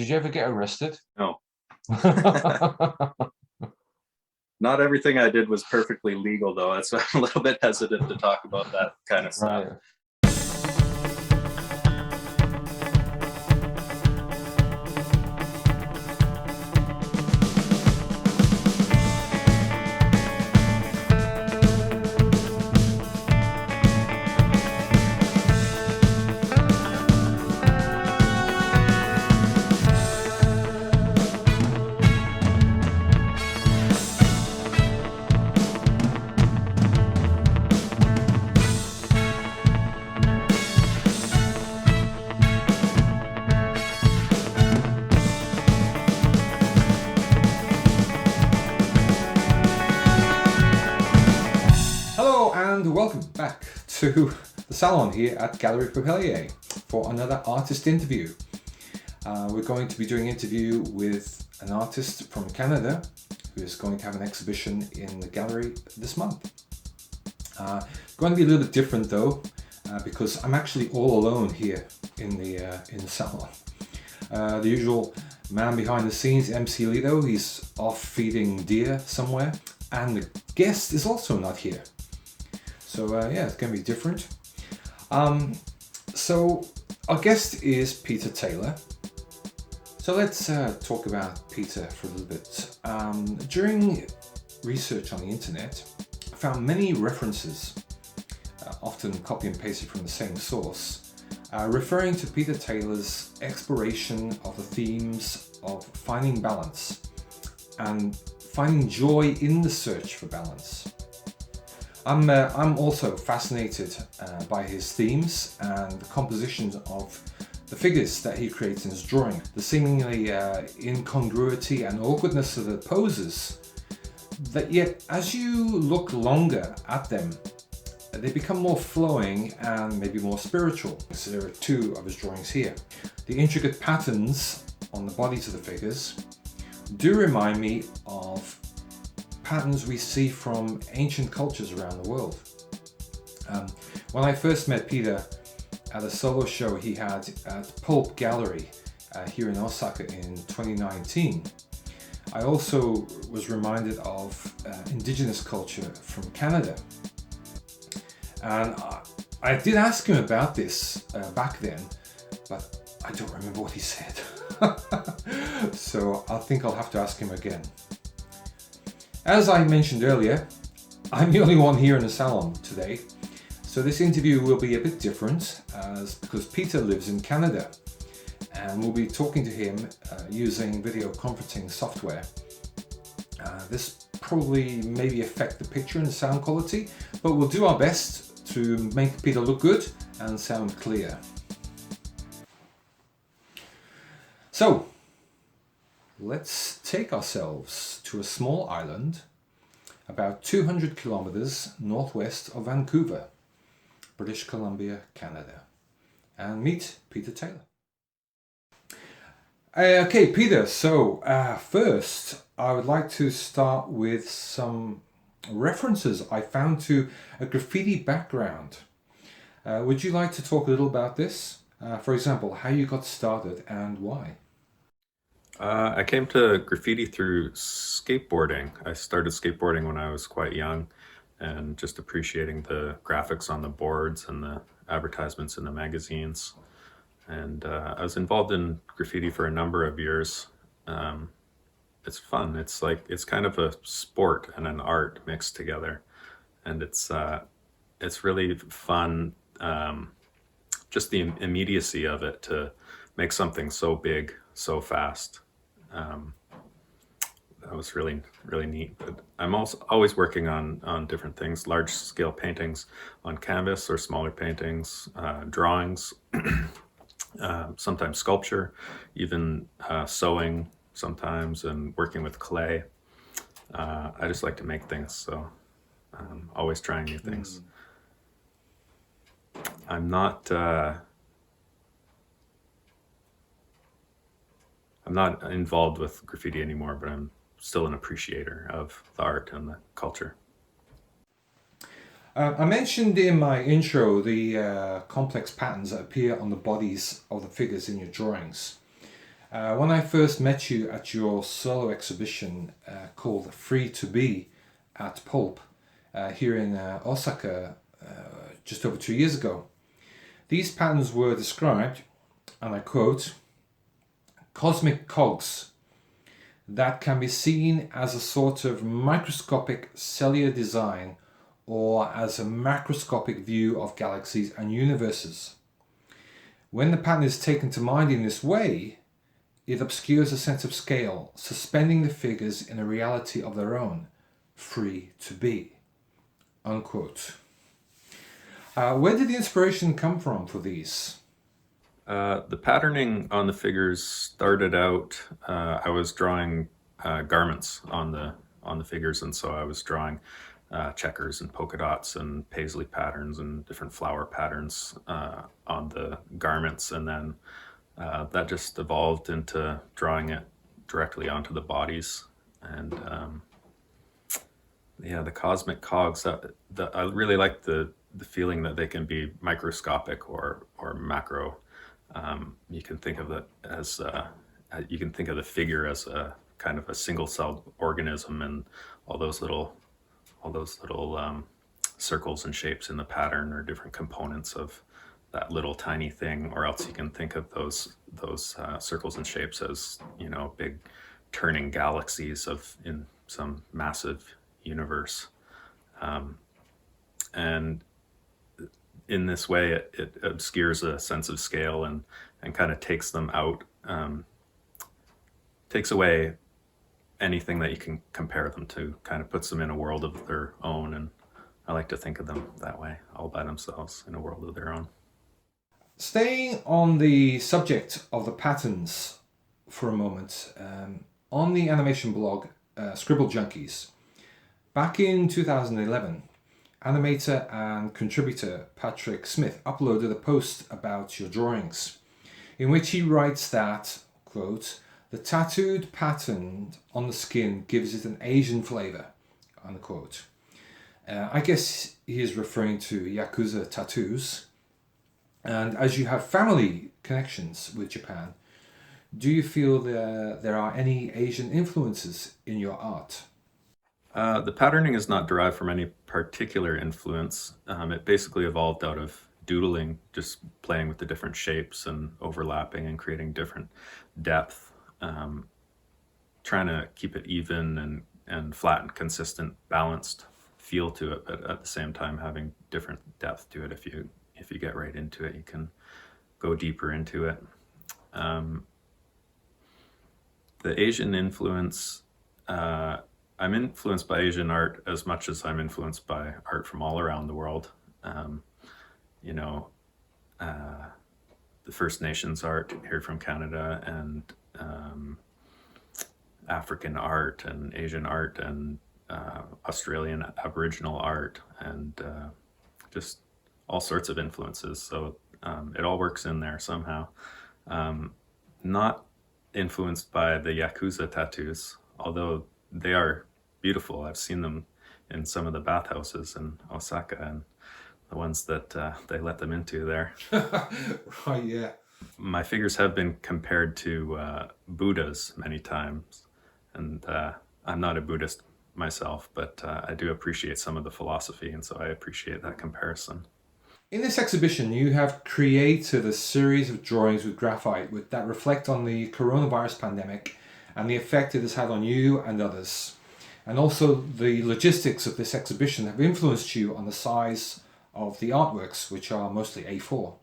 Did you ever get arrested? No. Not everything I did was perfectly legal, though. That's why I'm a little bit hesitant to talk about that kind of stuff. Right. And welcome back to the salon here at Gallery Papelier for another artist interview. We're going to be doing an interview with an artist from Canada who is going to have an exhibition in the gallery this month. Going to be a little bit different though, because I'm actually all alone here in the salon. The usual man behind the scenes, MC Lido, he's off feeding deer somewhere, and the guest is also not here. So yeah, it's going to be different. So our guest is Peter Taylor. So let's talk about Peter for a little bit. During research on the internet, I found many references, often copy and pasted from the same source, referring to Peter Taylor's exploration of the themes of finding balance and finding joy in the search for balance. I'm also fascinated by his themes and the compositions of the figures that he creates in his drawing. The seemingly incongruity and awkwardness of the poses, that yet as you look longer at them, they become more flowing and maybe more spiritual. So there are two of his drawings here. The intricate patterns on the bodies of the figures do remind me of patterns we see from ancient cultures around the world. When I first met Peter at a solo show he had at Pulp Gallery here in Osaka in 2019, I also was reminded of indigenous culture from Canada. And I did ask him about this back then, but I don't remember what he said. So I think I'll have to ask him again. As I mentioned earlier, I'm the only one here in the salon today, so this interview will be a bit different because Peter lives in Canada and we'll be talking to him using video conferencing software. This probably maybe affect the picture and sound quality, but we'll do our best to make Peter look good and sound clear. So, let's take ourselves to a small island about 200 kilometers northwest of Vancouver, British Columbia, Canada, and meet Peter Taylor. Okay, Peter, so first I would like to start with some references I found to a graffiti background. Would you like to talk a little about this? For example, how you got started and why? I came to graffiti through skateboarding. I started skateboarding when I was quite young and just appreciating the graphics on the boards and the advertisements in the magazines. And I was involved in graffiti for a number of years. It's fun. It's kind of a sport and an art mixed together. And it's really fun, just the immediacy of it to make something so big so fast. That was really, really neat. But I'm also always working on different things, large scale paintings on canvas or smaller paintings, drawings, sometimes sculpture, even sewing sometimes, and working with clay. I just like to make things, so I'm always trying new things. I'm not involved with graffiti anymore, but I'm still an appreciator of the art and the culture. I mentioned in my intro the complex patterns that appear on the bodies of the figures in your drawings. When I first met you at your solo exhibition called Free to Be at Pulp here in Osaka just over 2 years ago, these patterns were described, and I quote, cosmic cogs that can be seen as a sort of microscopic cellular design or as a macroscopic view of galaxies and universes. When the pattern is taken to mind in this way, it obscures a sense of scale, suspending the figures in a reality of their own, free to be. Unquote. Where did the inspiration come from for these? The patterning on the figures started out, I was drawing garments on the figures, and so I was drawing checkers and polka dots and paisley patterns and different flower patterns on the garments, and then that just evolved into drawing it directly onto the bodies. And the cosmic cogs, I really like the feeling that they can be microscopic or macro. You can think of it as you can think of the figure as a kind of a single-celled organism, and all those little circles and shapes in the pattern are different components of that little tiny thing. Or else you can think of those circles and shapes as, big turning galaxies in some massive universe. And in this way, it obscures a sense of scale and kind of takes them out, takes away anything that you can compare them to, kind of puts them in a world of their own. And I like to think of them that way, all by themselves in a world of their own. Staying on the subject of the patterns for a moment, on the animation blog Scribble Junkies, back in 2011, animator and contributor Patrick Smith uploaded a post about your drawings, in which he writes that, quote, the tattooed pattern on the skin gives it an Asian flavour, unquote. I guess he is referring to Yakuza tattoos. And as you have family connections with Japan, do you feel there are any Asian influences in your art? The patterning is not derived from any particular influence. It basically evolved out of doodling, just playing with the different shapes and overlapping and creating different depth, trying to keep it even and flat and consistent, balanced feel to it, but at the same time having different depth to it. If you get right into it, you can go deeper into it. The Asian influence, I'm influenced by Asian art as much as I'm influenced by art from all around the world. The First Nations art here from Canada, and African art and Asian art and Australian Aboriginal art, and just all sorts of influences. So it all works in there somehow. Not influenced by the Yakuza tattoos, although they are beautiful. I've seen them in some of the bathhouses in Osaka, and the ones that they let them into there. Right, yeah. My figures have been compared to Buddhas many times, and I'm not a Buddhist myself, but I do appreciate some of the philosophy, and so I appreciate that comparison. In this exhibition, you have created a series of drawings with graphite that reflect on the coronavirus pandemic and the effect it has had on you and others. And also the logistics of this exhibition have influenced you on the size of the artworks, which are mostly A4.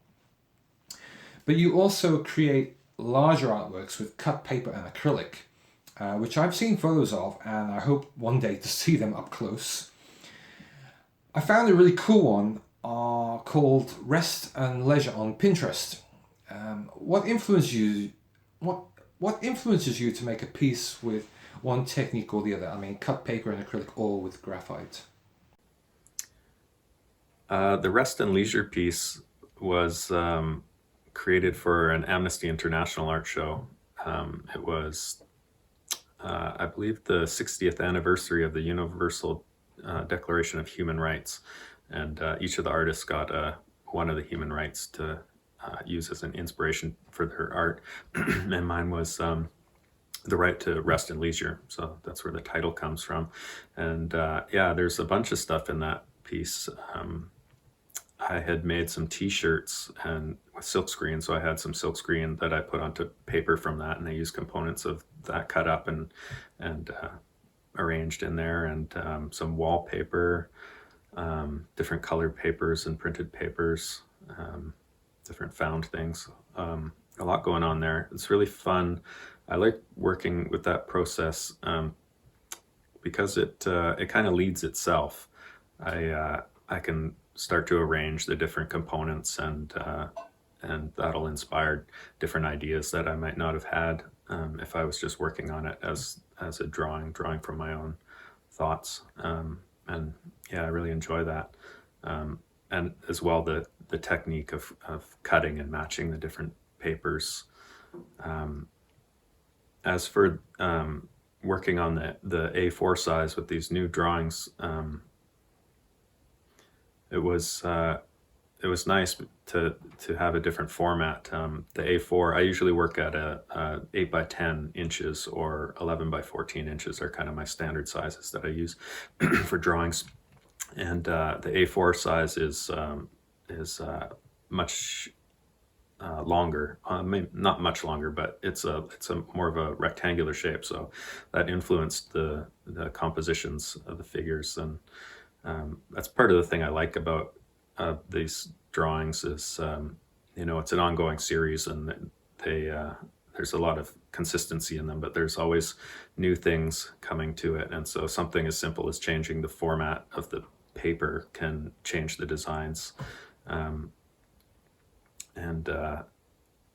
But you also create larger artworks with cut paper and acrylic, which I've seen photos of, and I hope one day to see them up close. I found a really cool one called Rest and Leisure on Pinterest. What influences you to make a piece with one technique or the other? I mean, cut paper and acrylic, or with graphite? The Rest and Leisure piece was created for an Amnesty International art show. It was, I believe, the 60th anniversary of the Universal Declaration of Human Rights. And each of the artists got one of the human rights to use as an inspiration for their art. And mine was the right to rest and leisure. So that's where the title comes from. And yeah, there's a bunch of stuff in that piece. I had made some t-shirts and with silkscreen, so I had some silkscreen that I put onto paper from that, and I used components of that cut up and arranged in there, and some wallpaper, different colored papers and printed papers, different found things. A lot going on there. It's really fun. I like working with that process because it kind of leads itself. I can start to arrange the different components, and that'll inspire different ideas that I might not have had if I was just working on it as a drawing from my own thoughts. And yeah, I really enjoy that. And as well, the technique of cutting and matching the different papers. As for working on the A4 size with these new drawings, it was nice to have a different format. The A4, I usually work at a 8 by 10 inches or 11 by 14 inches are kind of my standard sizes that I use for drawings. And the A4 size is much longer, maybe not much longer, but it's a more of a rectangular shape. So that influenced the compositions of the figures, and that's part of the thing I like about these drawings is, it's an ongoing series, and there's a lot of consistency in them, but there's always new things coming to it. And so something as simple as changing the format of the paper can change the designs.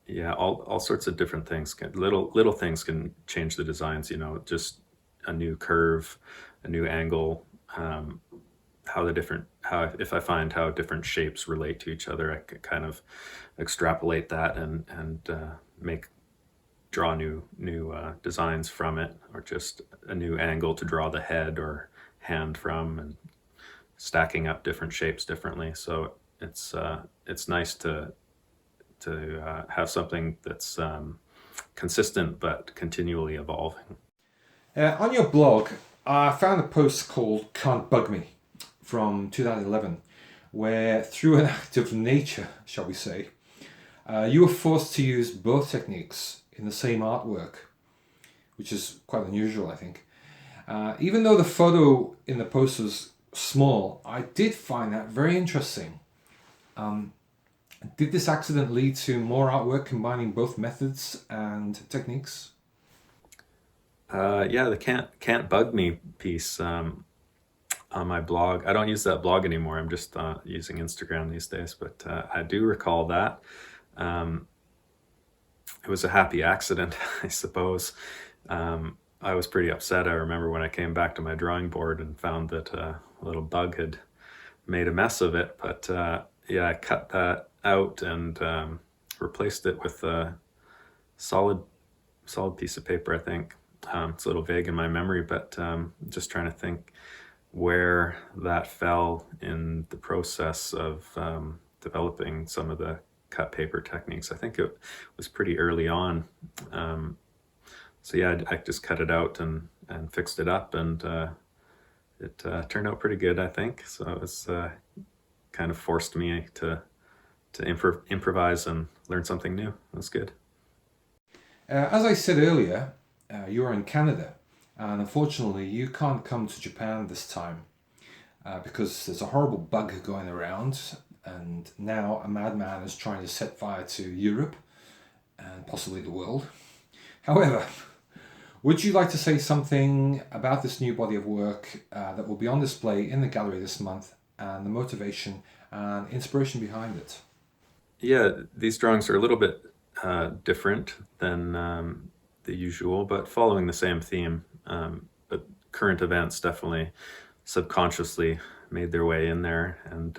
Yeah, all sorts of different things. Little things can change the designs, just a new curve, a new angle, if I find how different shapes relate to each other, I can kind of extrapolate that and draw new designs from it, or just a new angle to draw the head or hand from, and stacking up different shapes differently. So it's nice to have something that's consistent but continually evolving. On your blog, I found a post called "Can't Bug Me" from 2011, where through an act of nature, shall we say, you were forced to use both techniques in the same artwork, which is quite unusual, I think. Even though the photo in the post was small, I did find that very interesting. Did this accident lead to more artwork combining both methods and techniques? Yeah, the can't bug me piece on my blog. I don't use that blog anymore. I'm just using Instagram these days, but I do recall that. It was a happy accident, I suppose. I was pretty upset. I remember when I came back to my drawing board and found that a little bug had made a mess of it. But yeah, I cut that out and replaced it with a solid piece of paper, I think. It's a little vague in my memory, but just trying to think where that fell in the process of developing some of the cut paper techniques. I think it was pretty early on. So yeah, I just cut it out and fixed it up, and it turned out pretty good, I think. So it was kind of forced me to improvise and learn something new. It was good. As I said earlier, you're in Canada, and unfortunately you can't come to Japan this time because there's a horrible bug going around, and now a madman is trying to set fire to Europe and possibly the world. However, would you like to say something about this new body of work that will be on display in the gallery this month, and the motivation and inspiration behind it? Yeah, these drawings are a little bit different than the usual, but following the same theme. But current events definitely subconsciously made their way in there, and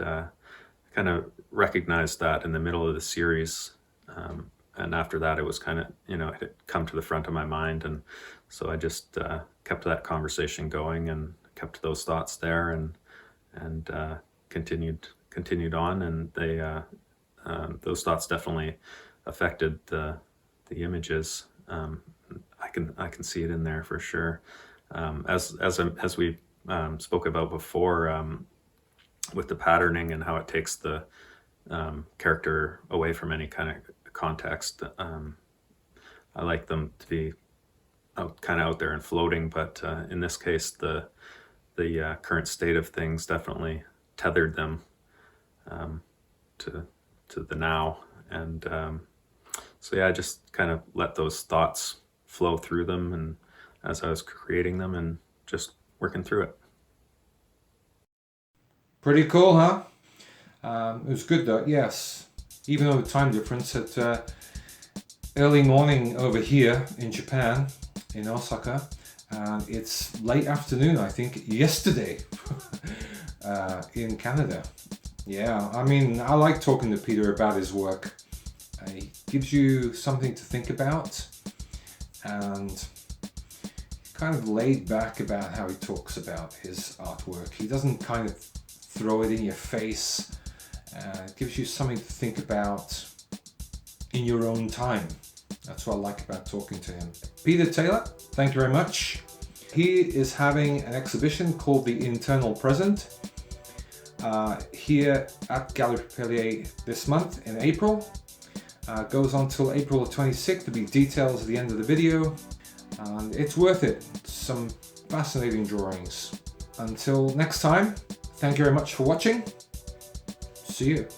kind of recognized that in the middle of the series. And after that, it was kind of, it had come to the front of my mind. And so I just kept that conversation going and kept those thoughts there, and continued on. And those thoughts definitely affected the images. I can see it in there for sure. As we spoke about before, with the patterning and how it takes the character away from any kind of context. I like them to be kind of out there and floating, but in this case, the current state of things definitely tethered them to the now. And so yeah, I just kind of let those thoughts flow through them, and as I was creating them and just working through it. Pretty cool, huh? It was good though, yes. Even though the time difference at early morning over here in Japan, in Osaka, it's late afternoon, I think, yesterday in Canada. Yeah, I mean, I like talking to Peter about his work. He gives you something to think about, and kind of laid back about how he talks about his artwork. He doesn't kind of throw it in your face. It gives you something to think about in your own time. That's what I like about talking to him. Peter Taylor, thank you very much. He is having an exhibition called The Internal Present here at Gallery Perlier this month in April. Goes on till April the 26th. There'll be details at the end of the video. And it's worth it. Some fascinating drawings. Until next time, thank you very much for watching. See you.